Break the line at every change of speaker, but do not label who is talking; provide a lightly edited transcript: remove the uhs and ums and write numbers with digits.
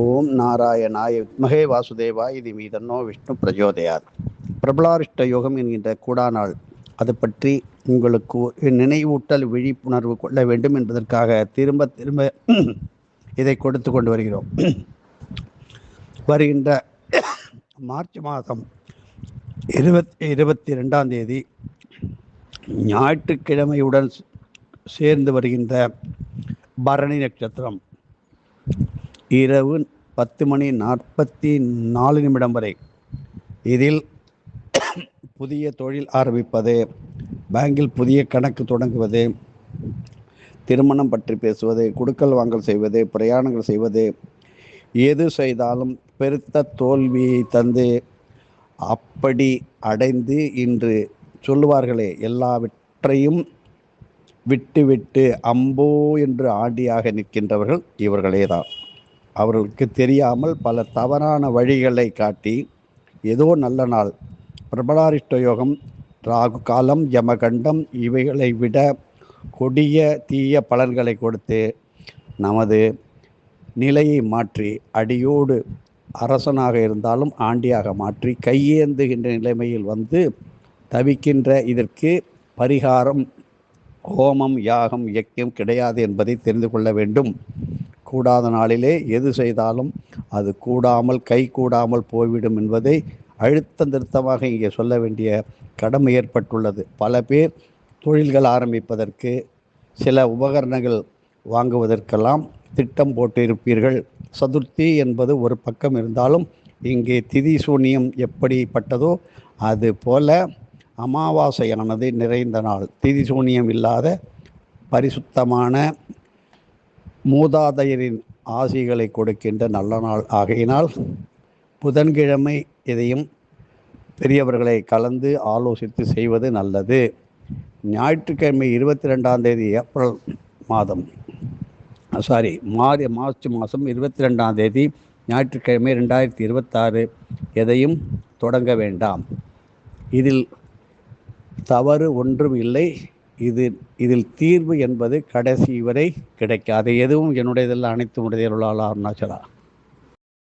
ஓம் நாராயணாய வித்மகே வாசுதேவாய தீமஹி விஷ்ணு பிரஜோதயாத். பிரபலாரிஷ்ட யோகம் என்கின்ற கூடாநாள், அது பற்றி உங்களுக்கு நினைவூட்டல், விழிப்புணர்வு கொள்ள வேண்டும் என்பதற்காக திரும்ப திரும்ப இதை கொடுத்து கொண்டு வருகிறோம். வருகின்ற மார்ச் மாதம் 22ஆம் தேதி ஞாயிற்றுக்கிழமையுடன் சேர்ந்து வருகின்ற பரணி நட்சத்திரம் இரவு 10:44 வரை. இதில் புதிய தொழில் ஆரம்பிப்பது, பேங்கில் புதிய கணக்கு தொடங்குவது, திருமணம் பற்றி பேசுவது, கொடுக்கல் வாங்கல் செய்வது, பிரயாணங்கள் செய்வது, எது செய்தாலும் பெருத்த தோல்வியை தந்து அப்படி அடைந்து இன்று சொல்லுவார்களே, எல்லாவற்றையும் விட்டு அம்போ என்று ஆண்டியாக நிற்கின்றவர்கள் இவர்களேதான். அவர்களுக்கு தெரியாமல் பல தவறான வழிகளை காட்டி, ஏதோ நல்ல நாள், பிரபலாரிஷ்ட யோகம், ராகு காலம், யமகண்டம் இவைகளை விட கொடிய தீய பலன்களை கொடுத்து நமது நிலையை மாற்றி, அடியோடு அரசனாக இருந்தாலும் ஆண்டியாக மாற்றி கையேந்துகின்ற நிலைமையில் வந்து தவிக்கின்ற இதற்கு பரிகாரம் ஹோமம், யாகம், யக்கியம் கிடையாது என்பதை தெரிந்து கொள்ள வேண்டும். கூடாத நாளிலே எது செய்தாலும் அது கூடாமல், கை கூடாமல் போய்விடும் என்பதை அழுத்த நிறுத்தமாக இங்கே சொல்ல வேண்டிய கடமை ஏற்பட்டுள்ளது. பல பேர் தொழில்கள் ஆரம்பிப்பதற்கு, சில உபகரணங்கள் வாங்குவதற்கெல்லாம் திட்டம் போட்டு இருப்பீர்கள். சதுர்த்தி என்பது ஒரு பக்கம் இருந்தாலும், இங்கே திதி சூன்யம் எப்படிப்பட்டதோ அது போல அமாவாசையானது நிறைந்த நாள், திதி சூன்யம் இல்லாத பரிசுத்தமான மூதாதையரின் ஆசிகளை கொடுக்கின்ற நல்ல நாள் ஆகையினால் புதன்கிழமை இதையும் பெரியவர்களை கலந்து ஆலோசித்து செய்வது நல்லது. ஞாயிற்றுக்கிழமை 22ஆம் தேதி ஏப்ரல் மாதம் மார்ச் மாதம் 22ஆம் தேதி ஞாயிற்றுக்கிழமை 2026 எதையும் தொடங்க வேண்டாம். இதில் தவறு ஒன்றும் இல்லை. இதில் தீர்வு என்பது கடைசி வரை கிடைக்காது. எதுவும் என்னுடையதெல்லாம், அனைத்து உடையவர்களால் அருணாச்சலா.